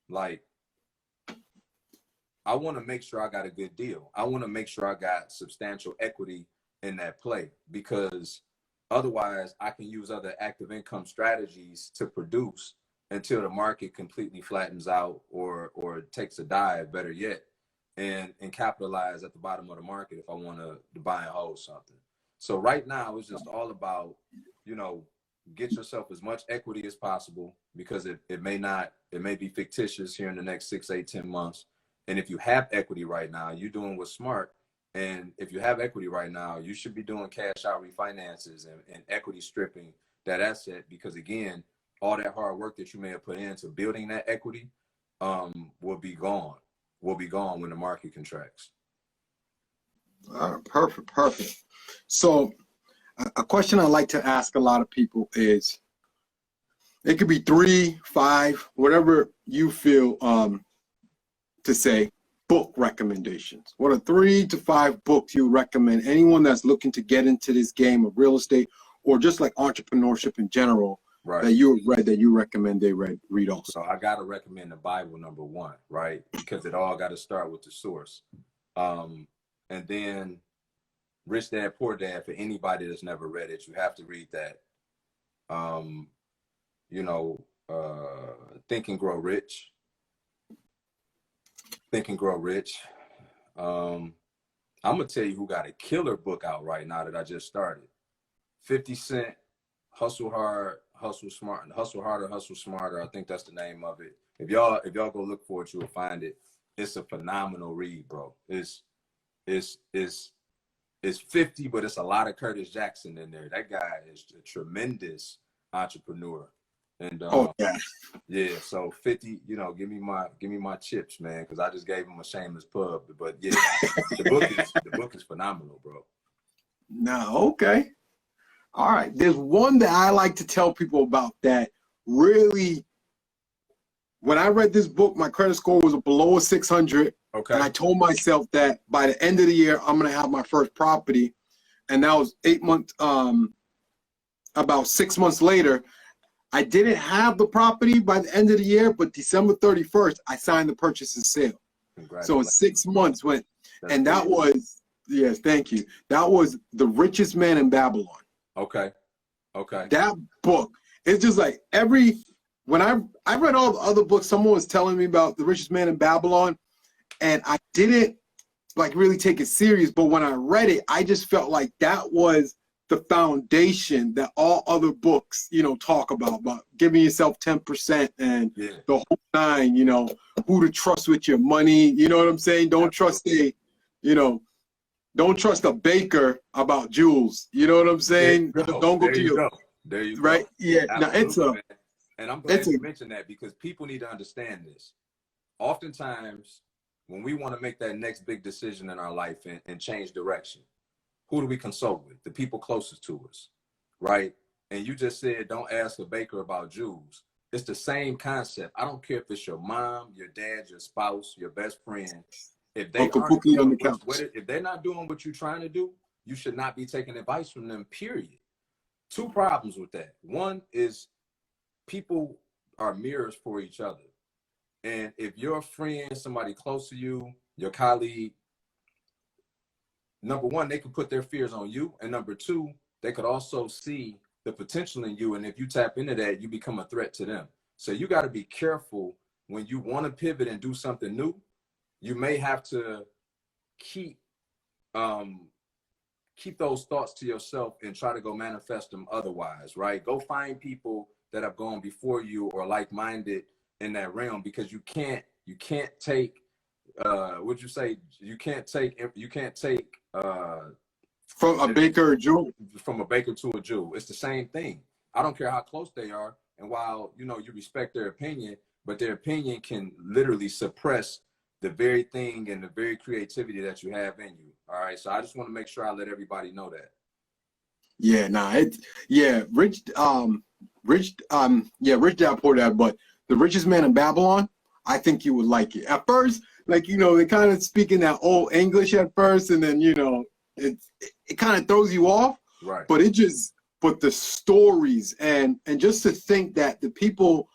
like, I want to make sure I got a good deal. I want to make sure I got substantial equity in that play, because otherwise I can use other active income strategies to produce until the market completely flattens out or takes a dive, better yet, and capitalize at the bottom of the market if I want to buy and hold something. So right now it's just all about, get yourself as much equity as possible, because it may be fictitious here in the next 6, 8, 10 months. And if you have equity right now, you're doing what's smart. And if you have equity right now, you should be doing cash out refinances and equity stripping that asset, because again, all that hard work that you may have put into building that equity will be gone when the market contracts. Perfect. So a question I like to ask a lot of people is, it could be 3, 5, whatever you feel to say, book recommendations. What are 3 to 5 books you recommend anyone that's looking to get into this game of real estate, or just like entrepreneurship in general, right, that you read that you recommend they read also? So I got to recommend the Bible, number 1, right? Because it all got to start with the source. And then Rich Dad, Poor Dad, for anybody that's never read it, you have to read that. Think and Grow Rich. Think and Grow Rich. I'm going to tell you who got a killer book out right now that I just started. 50 Cent, Hustle Hard, Hustle Smart, Hustle Harder, Hustle Smarter. I think that's the name of it. If y'all go look for it, you will find it. It's a phenomenal read, bro. It's 50, but it's a lot of Curtis Jackson in there. That guy is a tremendous entrepreneur. And yeah, so 50, give me my chips, man, because I just gave him a shameless pub. But yeah, the book is phenomenal, bro. No, okay. All right. There's one that I like to tell people about that really, when I read this book, my credit score was below a 600. Okay. And I told myself that by the end of the year, I'm going to have my first property. and that was 8 months. About 6 months later, I didn't have the property by the end of the year, but December 31st, I signed the purchase and sale. So in 6 months went, and that was, yes, thank you. That was The Richest Man in Babylon. Okay. Okay. That book, it's just like when I read all the other books, someone was telling me about The Richest Man in Babylon, and I didn't like really take it serious. But when I read it, I just felt like that was the foundation that all other books, talk about giving yourself 10% and the whole nine, who to trust with your money. You know what I'm saying? Don't trust don't trust a baker about jewels. You know what I'm saying? Don't go to your, there you right? go. Yeah. Now it's and I'm glad you mentioned that, because people need to understand this. Oftentimes, when we want to make that next big decision in our life and change direction, who do we consult with? The people closest to us, right? And you just said, don't ask a baker about jewels. It's the same concept. I don't care if it's your mom, your dad, your spouse, your best friend. If they aren't doing if they're not doing what you're trying to do, you should not be taking advice from them, period. Two problems with that. One is people are mirrors for each other. And if your friend, somebody close to you, your colleague, number one, they could put their fears on you. And number two, they could also see the potential in you. And if you tap into that, you become a threat to them. So you got to be careful when you want to pivot and do something new. You may have to keep those thoughts to yourself and try to go manifest them otherwise, right? Go find people that have gone before you or like-minded in that realm, because you can't take would you say you can't take from a baker or Jew, from a baker to a Jew. It's the same thing. I don't care how close they are, and while you respect their opinion, but their opinion can literally suppress the very thing and the very creativity that you have in you. All right, so I just want to make sure I let everybody know that. Rich Dad Poor Dad, but The Richest Man in Babylon, I think you would like it. At first, they kind of speak in that old English at first, and then it kind of throws you off. Right. But the stories and just to think that the people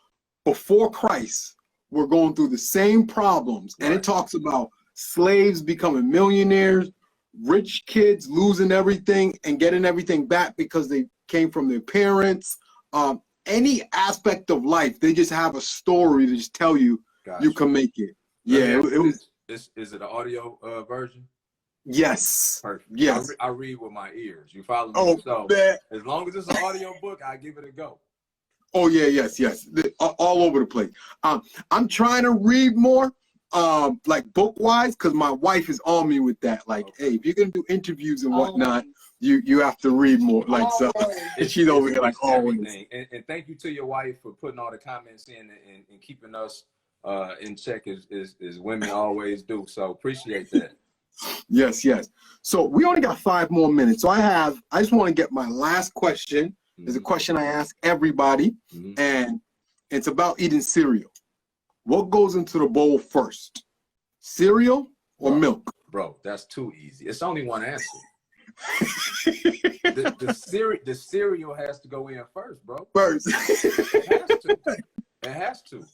before Christ were going through the same problems, and it talks about slaves becoming millionaires, rich kids losing everything and getting everything back because they came from their parents. Any aspect of life, they just have a story to just tell you you can make it. It was. Is it an audio version? Yes. Perfect. Yes. I read with my ears. You follow me? Oh, so man. As long as it's an audio book, I give it a go. Oh yeah, yes. All over the place. I'm trying to read more, like book wise, because my wife is on me with that. Like, hey, if you're gonna do interviews and whatnot, you have to read more. Like, so and she's over here like always. And thank you to your wife for putting all the comments in and keeping us in check as women always do. So appreciate that. Yes. So we only got 5 more minutes. So I just want to get my last question. There's a question I ask everybody, and it's about eating cereal. What goes into the bowl first, cereal or milk? Bro, that's too easy. It's only one answer. the cereal has to go in first, bro. First. It has to.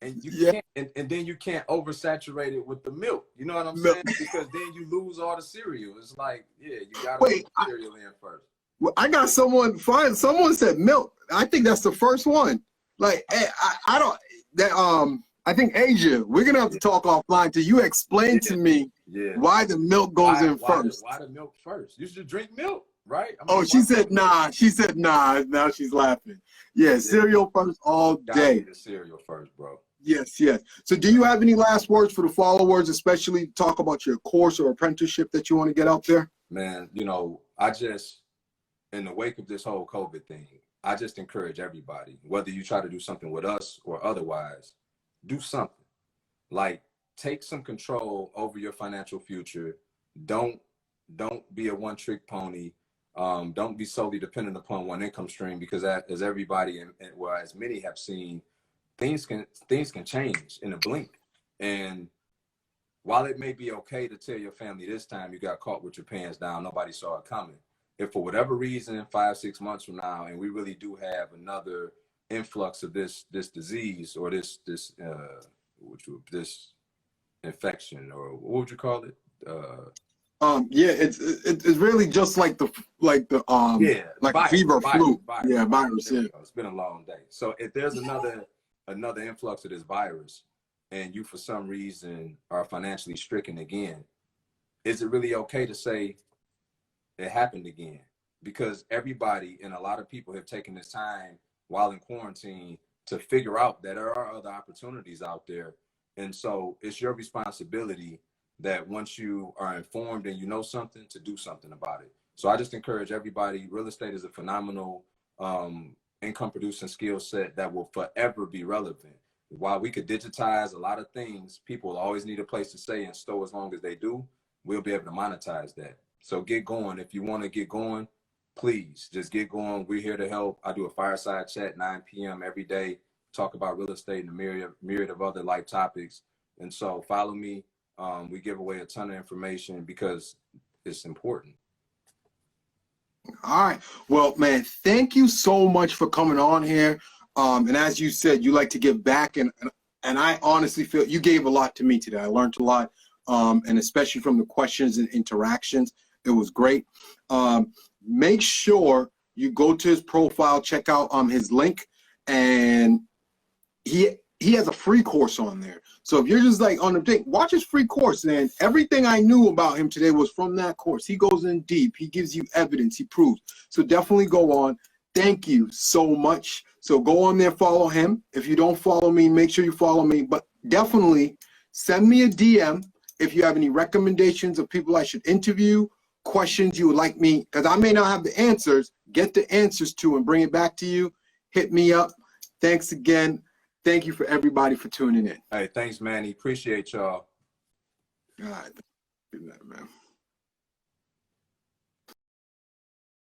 And you can't, and then you can't oversaturate it with the milk. You know what I'm saying? Because then you lose all the cereal. It's like, you gotta put the cereal in first. Well, I got someone said milk. I think that's the first one. Like, I don't. That I think Asia. We're gonna have to talk offline till you explain to me why the milk goes in first. Why the milk first? You should drink milk, right? She said nah. She said nah. Now she's laughing. Cereal first all day. The cereal first, bro. Yes. So do you have any last words for the followers, especially talk about your course or apprenticeship that you want to get out there? Man, I just, in the wake of this whole COVID thing, I just encourage everybody, whether you try to do something with us or otherwise, do something. Like, take some control over your financial future. Don't be a one-trick pony. Don't be solely dependent upon one income stream, because as everybody as many have seen, things can change in a blink. And while it may be okay to tell your family this time you got caught with your pants down, nobody saw it coming. If for whatever reason, 5-6 months from now, and we really do have another influx of this disease or this infection, or what would you call it? Yeah, it's really just like the fever, flu. Yeah, virus. Yeah. It's been a long day. So if there's another influx of this virus, and you for some reason are financially stricken again, is it really okay to say it happened again? Because everybody and a lot of people have taken this time while in quarantine to figure out that there are other opportunities out there. And so it's your responsibility that once you are informed and you know something, to do something about it. So I just encourage everybody, real estate is a phenomenal income producing skill set that will forever be relevant. While we could digitize a lot of things, people will always need a place to stay and store. As long as they do, we'll be able to monetize that. So get going. If you want to get going, please just get going. We're here to help. I do a fireside chat 9 p.m. every day, talk about real estate and a myriad of other life topics. And so follow me. We give away a ton of information because it's important. All right. Well, man, thank you so much for coming on here. And as you said, you like to give back. And I honestly feel you gave a lot to me today. I learned a lot. And especially from the questions and interactions, it was great. Make sure you go to his profile, check out his link, and he has a free course on there. So if you're just like on the thing, watch his free course. And everything I knew about him today was from that course. He goes in deep. He gives you evidence. He proves. So definitely go on. Thank you so much. So go on there, follow him. If you don't follow me, make sure you follow me. But definitely send me a DM if you have any recommendations of people I should interview, questions you would like me, because I may not have the answers, get the answers to and bring it back to you. Hit me up. Thanks again. Thank you for everybody for tuning in. Hey, thanks, Manny. Appreciate y'all. All right. Good night, man.